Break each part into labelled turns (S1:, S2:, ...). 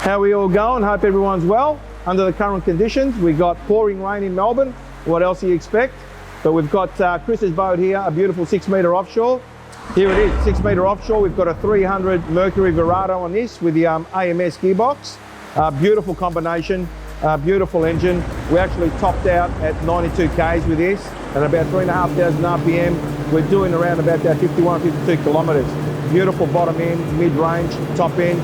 S1: How are we all going? Hope everyone's well. Under the current conditions, we've got pouring rain in Melbourne. What else do you expect? But we've got Chris's boat here, a beautiful 6 metre offshore. Here it is, 6 metre offshore. We've got a 300 Mercury Verado on this with the AMS gearbox. Beautiful combination, beautiful engine. We actually topped out at 92 Ks with this and about 3,500 RPM. We're doing around about that 51, 52 kilometres. Beautiful bottom end, mid-range, top end.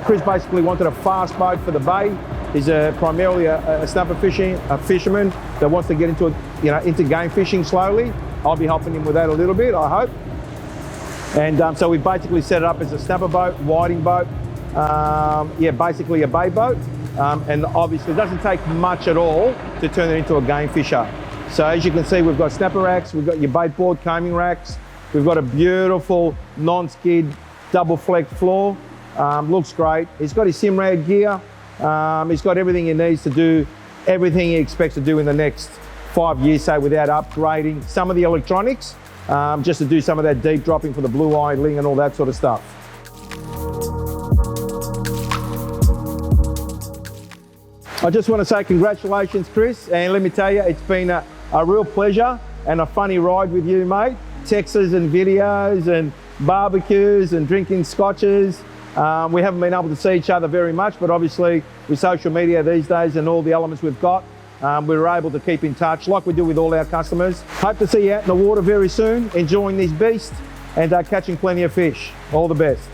S1: Chris basically wanted a fast boat for the bay. He's primarily a snapper fisherman that wants to get into game fishing slowly. I'll be helping him with that a little bit, I hope. And so we basically set it up as a snapper boat, whiting boat. Yeah, basically a bay boat. And obviously it doesn't take much at all to turn it into a game fisher. So as you can see, we've got snapper racks, we've got your bait board, combing racks. We've got a beautiful non-skid double flex floor. Looks great. He's got his Simrad gear. He's got everything he needs to do everything he expects to do in the next 5 years, say, without upgrading some of the electronics, just to do some of that deep dropping for the blue idling and all that sort of stuff. I just want to say congratulations, Chris, and let me tell you, it's been a real pleasure and a funny ride with you, mate. Texts and videos and barbecues and drinking scotches. We haven't been able to see each other very much, but obviously with social media these days and all the elements we've got, we were able to keep in touch like we do with all our customers. Hope to see you out in the water very soon, enjoying this beast and catching plenty of fish. All the best.